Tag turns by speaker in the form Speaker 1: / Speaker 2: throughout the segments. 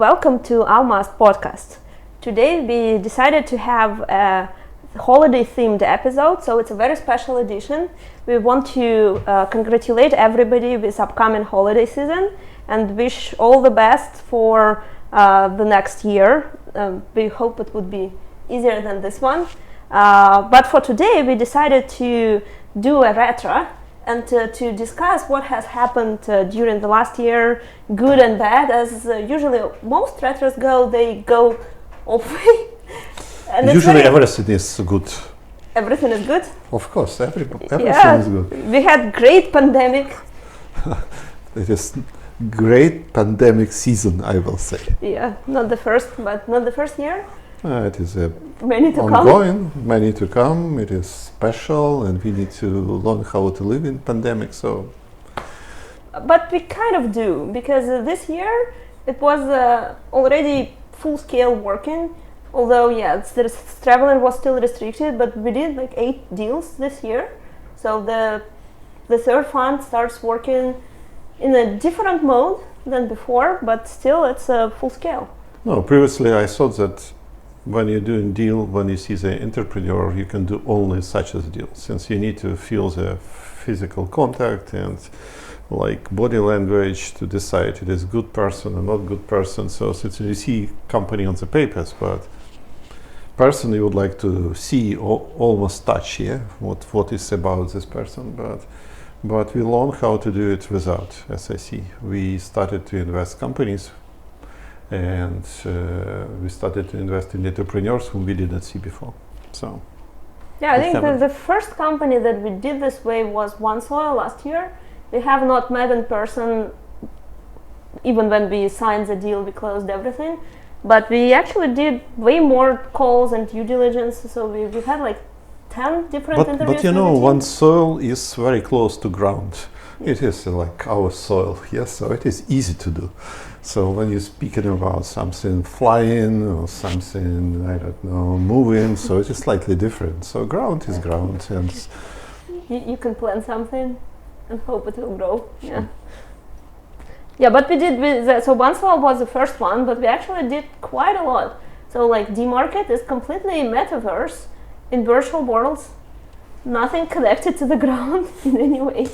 Speaker 1: welcome to Almaz podcast. Today we decided to have a holiday-themed episode, so it's a very special edition. We want to congratulate everybody with upcoming holiday season and wish all the best for the next year. We hope it would be easier than this one. But for today we decided to do a retro and to discuss what has happened during the last year, good and bad, as usually most retros go, they go all the way. And
Speaker 2: usually everything is good.
Speaker 1: Everything is good?
Speaker 2: Of course, everything is good.
Speaker 1: We had great pandemic.
Speaker 2: It is great pandemic season, I will say.
Speaker 1: Yeah, not the first year.
Speaker 2: It is
Speaker 1: many to
Speaker 2: ongoing, many to come. It is special, and we need to learn how to live in pandemic. So,
Speaker 1: but we kind of do, because this year it was already full-scale working. Although, traveling was still restricted, but we did like 8 deals this year. So the third fund starts working in a different mode than before, but still it's full scale.
Speaker 2: No, previously I thought that when you're doing deal, when you see the entrepreneur, you can do only such as deal, since you need to feel the physical contact and like body language to decide it is good person or not good person. So since you see company on the papers, but person you would like to see almost touch what is about this person, but we learn how to do it without SIC. We started to invest companies, and we started to invest in entrepreneurs whom we didn't see before. So
Speaker 1: I think the first company that we did this way was OneSoil last year. We have not met in person. Even when we signed the deal, we closed everything. But we actually did way more calls and due diligence. So we had like 10 different interviews.
Speaker 2: But you know, OneSoil is very close to ground. It is like our soil, yes, so it is easy to do. So when you're speaking about something flying or something, I don't know, moving, so it is slightly different. So ground is ground. And
Speaker 1: you can plant something and hope it will grow, Yeah, but we did, so OneSoil was the first one, but we actually did quite a lot. So like D-Market is completely metaverse in virtual worlds, nothing connected to the ground in any way.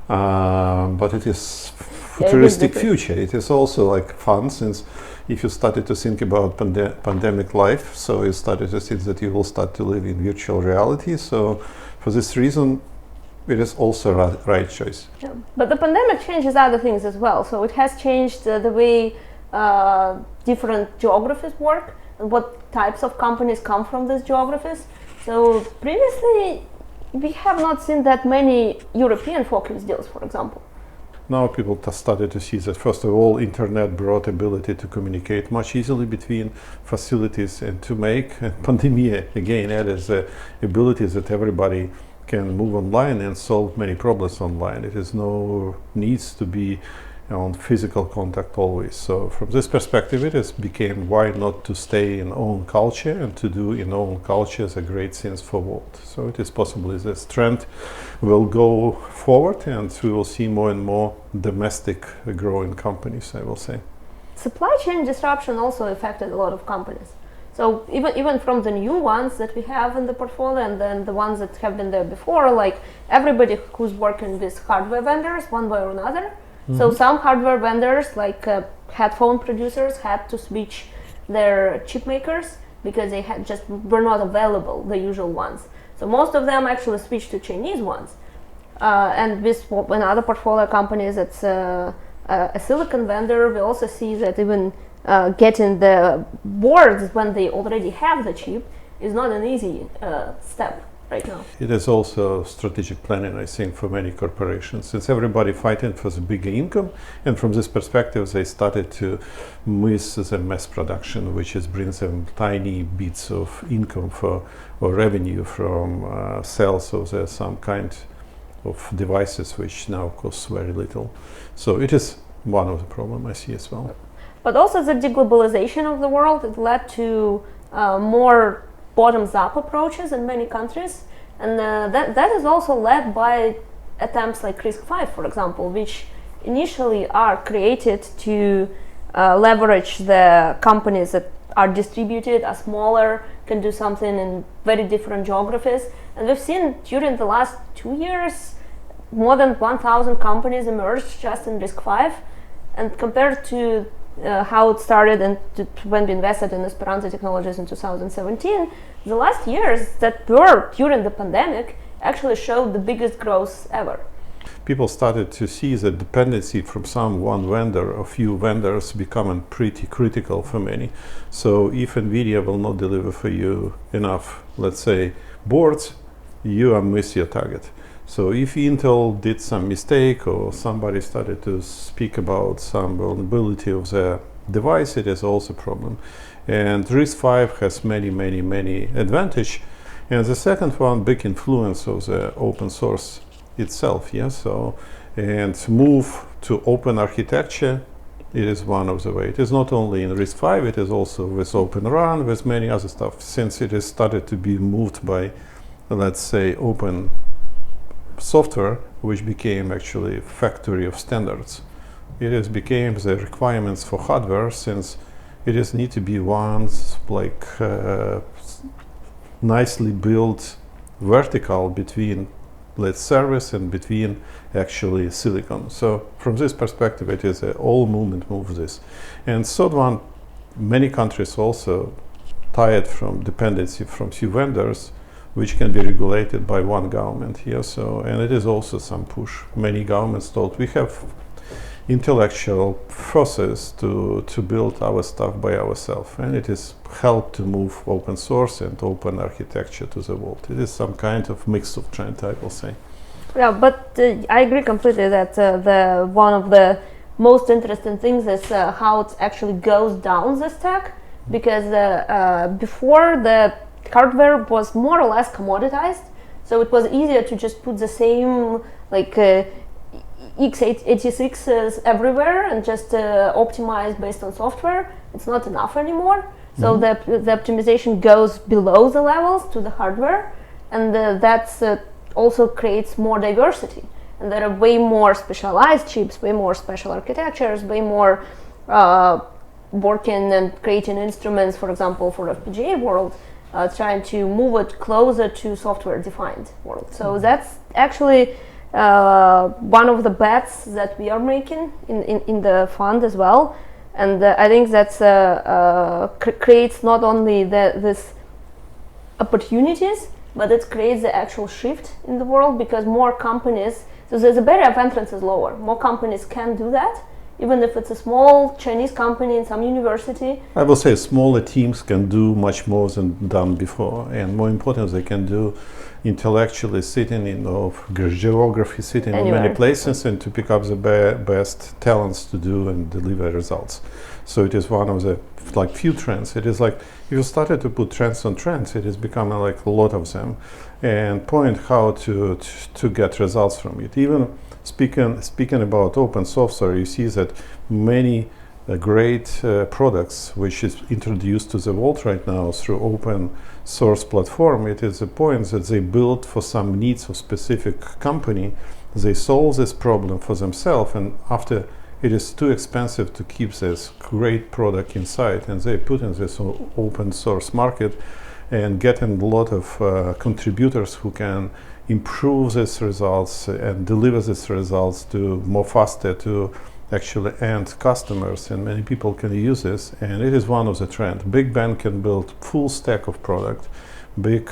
Speaker 2: But it is futuristic future. It is also like fun, since if you started to think about pandemic life, so you started to think that you will start to live in virtual reality. So for this reason, it is also right choice.
Speaker 1: Yeah. But the pandemic changes other things as well. So it has changed the way different geographies work and what types of companies come from these geographies. So previously, we have not seen that many European focused deals, for example.
Speaker 2: Now people started to see that, first of all, internet brought ability to communicate much easily between facilities and to make pandemic again added the ability that everybody can move online and solve many problems online. It is no needs to be on physical contact always. So from this perspective, it has became why not to stay in own culture and to do in own culture is a great sense for world. So it is possible this trend will go forward, and we will see more and more domestic growing companies, I will say.
Speaker 1: Supply chain disruption also affected a lot of companies. So even from the new ones that we have in the portfolio, and then the ones that have been there before, like everybody who's working with hardware vendors one way or another. So some hardware vendors, like headphone producers, had to switch their chip makers because they were not available, the usual ones. So most of them actually switched to Chinese ones. And with another portfolio companies, it's a silicon vendor. We also see that even getting the boards when they already have the chip is not an easy step right now.
Speaker 2: It is also strategic planning, I think, for many corporations, since everybody fighting for the bigger income, and from this perspective they started to miss the mass production, which brings them tiny bits of income or revenue from sales of some kind of devices, which now costs very little. So it is one of the problems I see as well.
Speaker 1: But also the deglobalization of the world, it led to more bottoms-up approaches in many countries, and that is also led by attempts like RISC-V, for example, which initially are created to leverage the companies that are distributed, are smaller, can do something in very different geographies. And we've seen during the last 2 years, more than 1,000 companies emerged just in RISC-V. And compared to how it started and when we invested in Esperanto Technologies in 2017, the last years that were during the pandemic actually showed the biggest growth ever.
Speaker 2: People started to see the dependency from one vendor or few vendors becoming pretty critical for many. So if NVIDIA will not deliver for you enough, let's say, boards, you are miss your target. So if Intel did some mistake or somebody started to speak about some vulnerability of the device, it is also a problem. And RISC-V has many advantage. And the second one, big influence of the open source itself, yes. So, and move to open architecture, it is one of the way. It is not only in RISC-V, it is also with Open Run, with many other stuff. Since it has started to be moved by, let's say, open software, which became actually factory of standards. It has became the requirements for hardware, since it is need to be ones like nicely built vertical between, let's service and between actually silicon. So from this perspective, it is all movement moves this. And third one, many countries also tired from dependency from few vendors, which can be regulated by one government here. So, and it is also some push. Many governments thought we have intellectual process to build our stuff by ourselves, and it is helped to move open source and open architecture to the world. It is some kind of mix of trend, I will say.
Speaker 1: Yeah, but I agree completely that the one of the most interesting things is how it actually goes down the stack, because before the hardware was more or less commoditized, so it was easier to just put the same like x86s everywhere and just optimize based on software. It's not enough anymore. So the optimization goes below the levels to the hardware, and that's also creates more diversity. And there are way more specialized chips, way more special architectures, way more working and creating instruments, for example, for FPGA world, trying to move it closer to software-defined world. So that's actually one of the bets that we are making in the fund as well. And I think that's creates not only this opportunities, but it creates the actual shift in the world, because more companies, so there's a barrier of entrance is lower. More companies can do that, even if it's a small Chinese company in some university.
Speaker 2: I will say smaller teams can do much more than done before, and more important, they can do intellectually sitting in geography, sitting in many places, and to pick up the best talents to do and deliver results. So it is one of the like few trends. It is like if you started to put trends on trends, it is becoming like a lot of them, and point how to get results from it. Even speaking about open software, you see that many great products which is introduced to the world right now through open source platform, it is a point that they build for some needs of specific company. They solve this problem for themselves, and after it is too expensive to keep this great product inside, and they put in this open source market and getting a lot of contributors who can improve these results and deliver these results to more faster to actually end customers, and many people can use this, and it is one of the trend. Big band can build full stack of product, big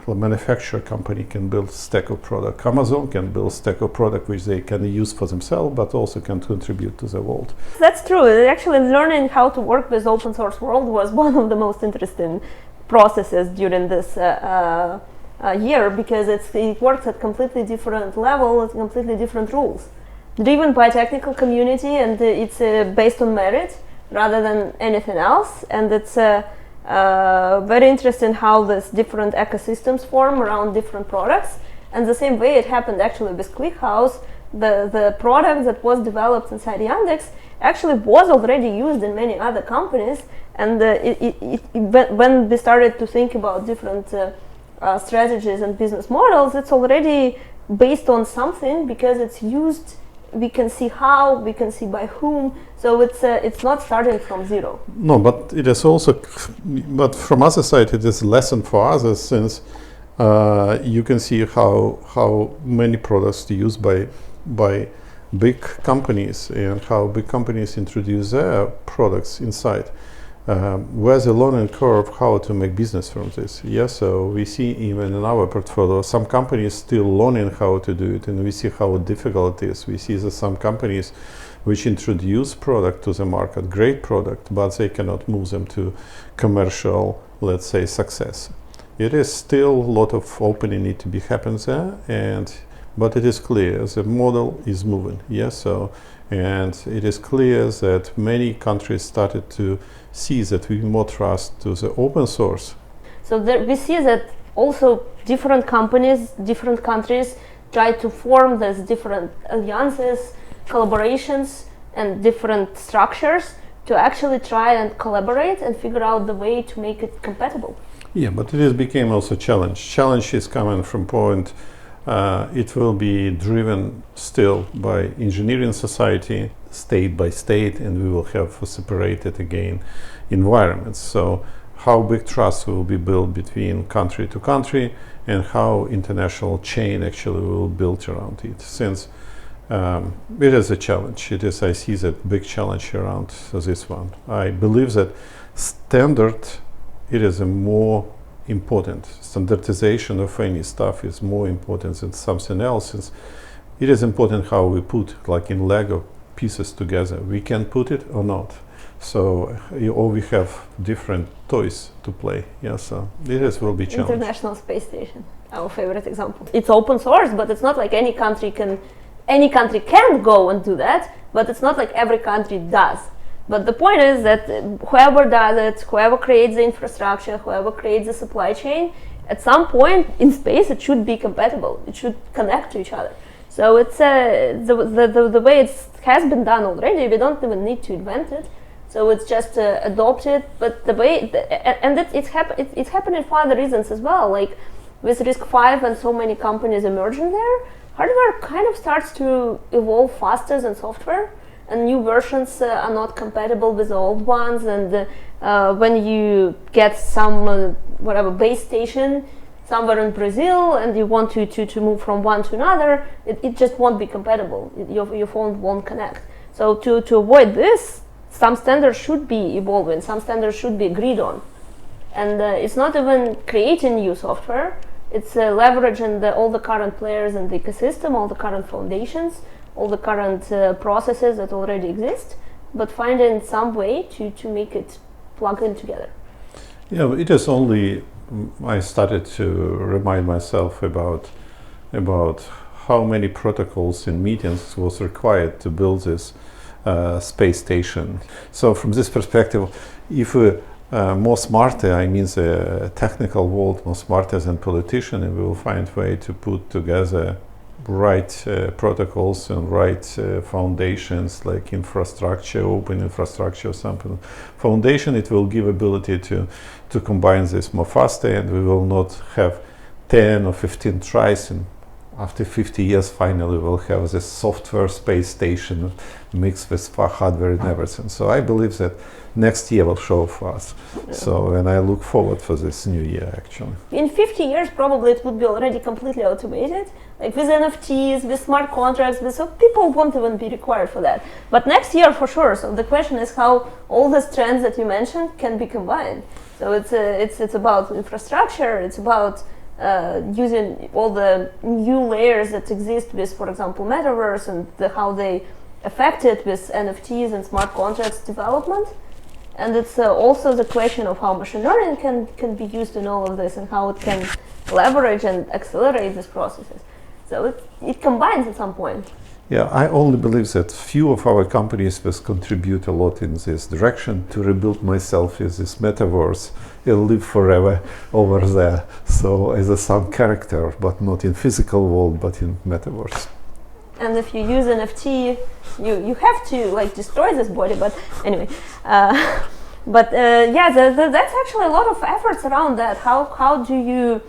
Speaker 2: manufacturer company can build stack of product, Amazon can build stack of product which they can use for themselves but also can contribute to the world.
Speaker 1: That's true. Actually, learning how to work with open source world was one of the most interesting processes during this year, because it works at completely different level, with completely different rules, driven by technical community, and it's based on merit rather than anything else. And it's very interesting how these different ecosystems form around different products. And the same way it happened actually with ClickHouse. The product that was developed inside Yandex actually was already used in many other companies. And when we started to think about different strategies and business models, it's already based on something, because it's used we can see how, we can see by whom. So it's not starting from zero.
Speaker 2: No, but it is also, but from other side, it is a lesson for others, since you can see how many products to use by big companies, and how big companies introduce their products inside. Where's the learning curve how to make business from this? Yes, so we see even in our portfolio some companies still learning how to do it, and we see how difficult it is. We see that some companies which introduce product to the market, great product, but they cannot move them to commercial, let's say, success. It is still a lot of opening need to be happens there, but it is clear the model is moving. Yes, so, and it is clear that many countries started to see that we more trust to the open source.
Speaker 1: So there we see that also different companies, different countries try to form these different alliances, collaborations, and different structures to actually try and collaborate and figure out the way to make it compatible.
Speaker 2: Yeah, but it has became also challenge. Challenge is coming from point. It will be driven still by engineering society, state by state, and we will have separated again environments. So how big trust will be built between country to country, and how international chain actually will build around it. Since it is a challenge. It is, I see that big challenge around this one. I believe that standard, it is a more important. Standardization of any stuff is more important than something else. Since it is important how we put, like in Lego pieces together. We can put it or not. So or we have different toys to play. Yeah, so this will be challenging.
Speaker 1: International Space Station, our favorite example. It's open source, but it's not like any country can go and do that, but it's not like every country does. But the point is that whoever does it, whoever creates the infrastructure, whoever creates the supply chain, at some point in space it should be compatible. It should connect to each other. So it's the way it has been done already. We don't even need to invent it. So it's just adopted. But the way it's happening for other reasons as well. Like with RISC-V and so many companies emerging there, hardware kind of starts to evolve faster than software. And new versions are not compatible with the old ones, and when you get some whatever base station somewhere in Brazil and you want to move from one to another, it just won't be compatible. Your phone won't connect. So to avoid this, some standards should be evolving, some standards should be agreed on. And it's not even creating new software, it's leveraging all the current players in the ecosystem, all the current foundations, all the current processes that already exist, but finding some way to make it plug in together.
Speaker 2: Yeah, it is only, I started to remind myself about how many protocols in meetings was required to build this space station. So from this perspective, if we're more smarter, I mean the technical world more smarter than politicians, and we will find a way to put together right protocols and right foundations, like infrastructure, open infrastructure or something. Foundation, it will give ability to combine this more faster, and we will not have 10 or 15 tries, and after 50 years finally we'll have this software space station mixed with hardware and everything. So I believe that next year will show for us. Yeah. So, and I look forward for this new year actually.
Speaker 1: In 50 years probably it would be already completely automated, like with NFTs, with smart contracts, so people won't even be required for that. But next year for sure. So the question is how all these trends that you mentioned can be combined. So it's about infrastructure, it's about using all the new layers that exist with, for example, metaverse, and how they affect it with NFTs and smart contracts development. And it's also the question of how machine learning can be used in all of this, and how it can leverage and accelerate these processes. So it combines at some point.
Speaker 2: Yeah, I only believe that few of our companies will contribute a lot in this direction to rebuild myself as this metaverse. It'll live forever over there. So as a some character, but not in physical world, but in metaverse.
Speaker 1: And if you use NFT, you have to like destroy this body. But anyway, yeah, that's actually a lot of efforts around that. How do you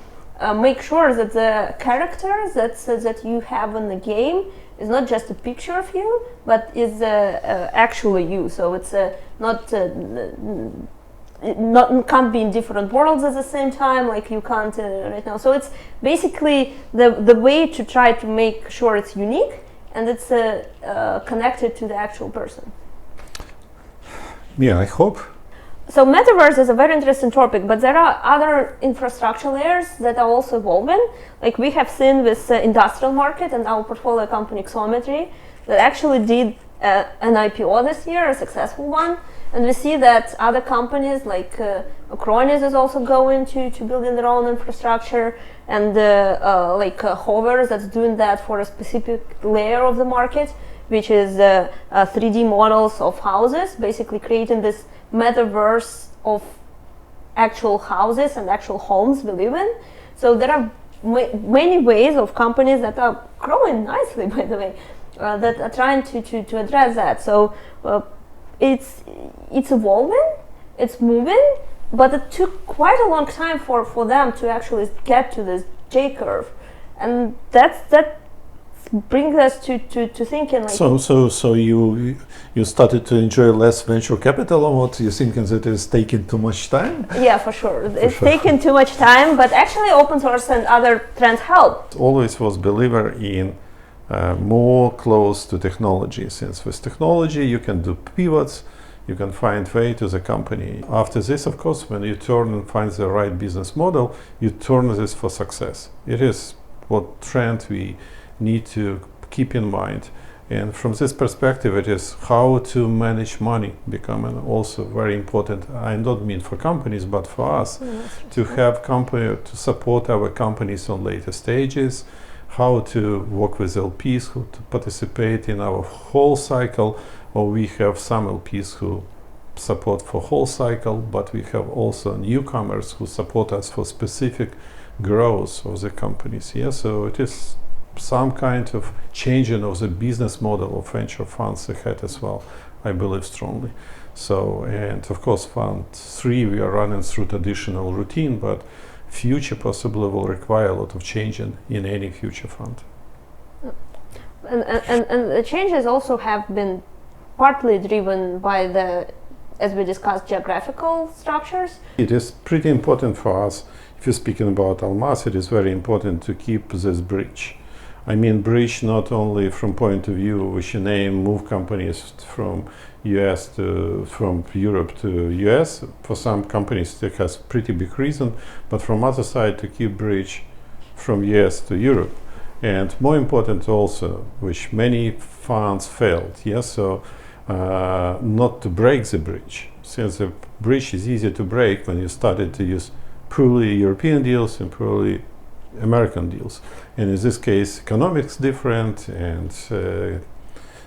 Speaker 1: make sure that the characters that you have in the game is not just a picture of you, but is actually you. So it's not can't be in different worlds at the same time, like you can't right now. So it's basically the way to try to make sure it's unique and it's connected to the actual person.
Speaker 2: Yeah, I hope.
Speaker 1: So metaverse is a very interesting topic, but there are other infrastructure layers that are also evolving. Like we have seen with industrial market and our portfolio company Xometry that actually did an IPO this year, a successful one. And we see that other companies like Acronis is also going to building their own infrastructure, and like Hover that's doing that for a specific layer of the market, which is 3D models of houses, basically creating this metaverse of actual houses and actual homes we live in. So there are many ways of companies that are growing nicely, by the way, that are trying to address that. So it's evolving, it's moving, but it took quite a long time for them to actually get to this J-curve, and that brings us to thinking like.
Speaker 2: So you started to enjoy less venture capital, or what? You thinking that it's taking too much time?
Speaker 1: Yeah, for sure. It's taking too much time, but actually open source and other trends help.
Speaker 2: Always was believer in more close to technology, since with technology you can do pivots, you can find way to the company. After this, of course, when you turn and find the right business model, you turn this for success. It is what trend we need to keep in mind. And from this perspective, it is how to manage money becoming also very important. I don't mean for companies, but for us, to have company to support our companies on later stages, how to work with LPs who to participate in our whole cycle, or we have some LPs who support for whole cycle, but we have also newcomers who support us for specific growth of the companies. Yeah, so it is some kind of changing of the business model of venture funds ahead as well, I believe strongly. So, and of course, Fund 3 we are running through traditional routine, but future possibly will require a lot of changing in any future fund.
Speaker 1: And the changes also have been partly driven by the, as we discussed, geographical structures.
Speaker 2: It is pretty important for us, if you're speaking about Almaz, it is very important to keep this bridge. I mean bridge not only from point of view which you name move companies from US to from Europe to US. For some companies it has pretty big reason, but from other side to keep bridge from US to Europe. And more important also, which many funds failed, yes, so not to break the bridge, since the bridge is easier to break when you started to use purely European deals and purely American deals. And in this case, economics different and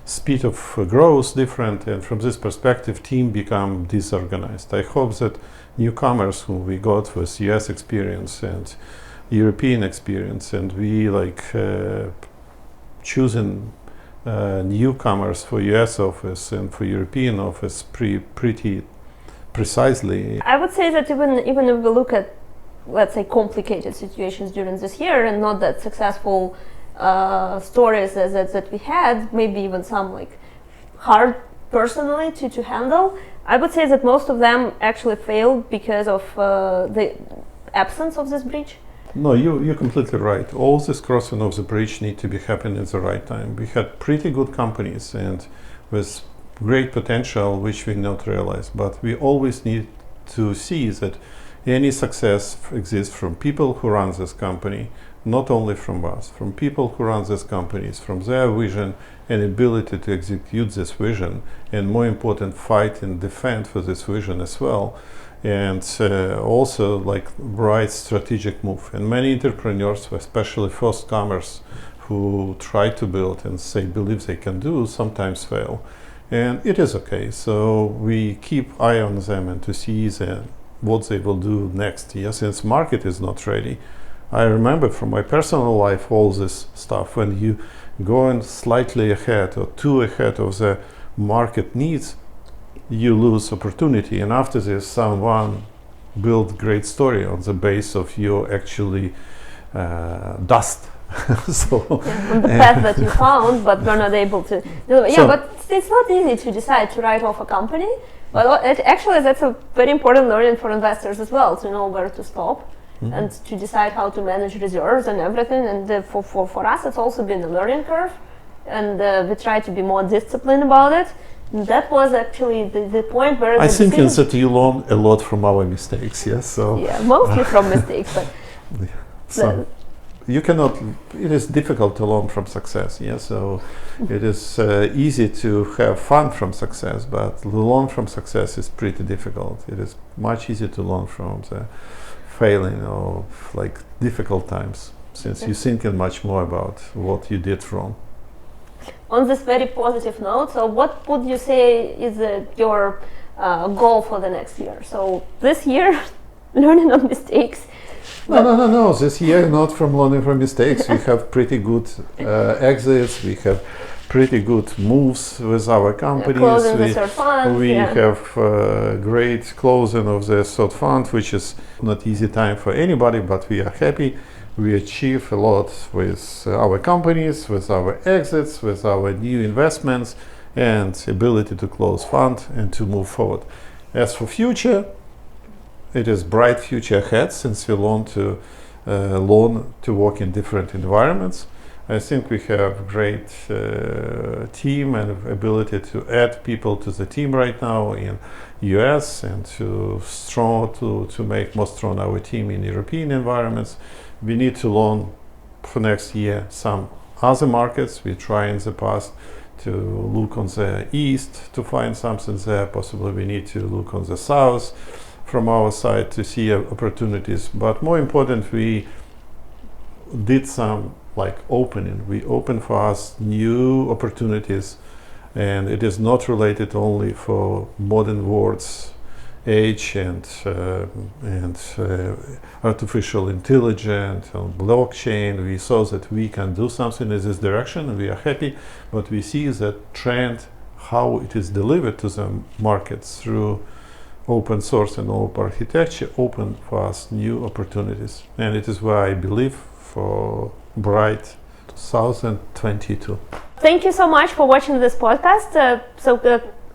Speaker 2: speed of growth different, and from this perspective, team become disorganized. I hope that newcomers who we got with US experience and European experience, and we like choosing newcomers for US office and for European office pretty precisely.
Speaker 1: I would say that even if we look at, let's say, complicated situations during this year and not that successful stories that we had, maybe even some like hard personally to handle, I would say that most of them actually failed because of the absence of this bridge.
Speaker 2: No, you're completely right. All this crossing of the bridge need to be happening at the right time. We had pretty good companies and with great potential which we not realized, but we always need to see that any success exists from people who run this company, not only from us, from people who run these companies, from their vision and ability to execute this vision, and more important, fight and defend for this vision as well. And also like right strategic move. And many entrepreneurs, especially first comers who try to build and say believe they can do, sometimes fail. And it is okay. So we keep eye on them and to see what they will do next year, since market is not ready. I remember from my personal life all this stuff, when you go slightly ahead or too ahead of the market needs, you lose opportunity, and after this someone build great story on the base of your actually dust. So
Speaker 1: on the path that you found, but we're not able to. But it's not easy to decide to write off a company. But actually, that's a very important learning for investors as well, to know where to stop and to decide how to manage reserves and everything. And for us, it's also been a learning curve, and we try to be more disciplined about it. And that was actually the point where
Speaker 2: I think that you learn a lot from our mistakes. Yes, so
Speaker 1: mostly from mistakes, but.
Speaker 2: So you cannot. It is difficult to learn from success. Yes, so it is easy to have fun from success, but to learn from success is pretty difficult. It is much easier to learn from the failing or like difficult times, since you're thinking much more about what you did wrong.
Speaker 1: On this very positive note, so what would you say is your goal for the next year? So this year, learning on mistakes.
Speaker 2: No. This year, not from learning from mistakes. We have pretty good exits. We have pretty good moves with our companies.
Speaker 1: Closing the third fund.
Speaker 2: We have great closing of the third fund, which is not easy time for anybody, but we are happy. We achieve a lot with our companies, with our exits, with our new investments, and ability to close fund and to move forward. As for future, it is bright future ahead, since we learn to work in different environments. I think we have great team and ability to add people to the team right now in US, and to make more strong our team in European environments. We need to learn for next year some other markets. We try in the past to look on the east to find something there. Possibly we need to look on the south from our side to see opportunities. But more important, we did some opening. We opened for us new opportunities, and it is not related only for modern words, age and artificial intelligence and blockchain. We saw that we can do something in this direction, and we are happy. But we see that trend, how it is delivered to the markets through open source and open architecture, open for us new opportunities. And it is where I believe for bright 2022.
Speaker 1: Thank you so much for watching this podcast.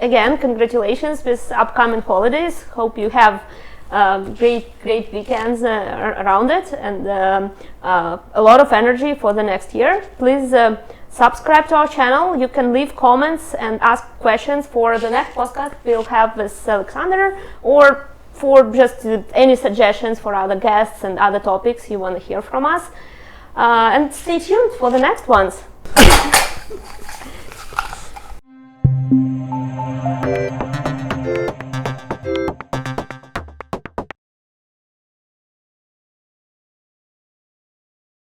Speaker 1: Again, congratulations with upcoming holidays. Hope you have great weekends around it, and a lot of energy for the next year. Please subscribe to our channel. You can leave comments and ask questions for the next podcast we'll have with Alexander, or for just any suggestions for other guests and other topics you want to hear from us. And stay tuned for the next ones.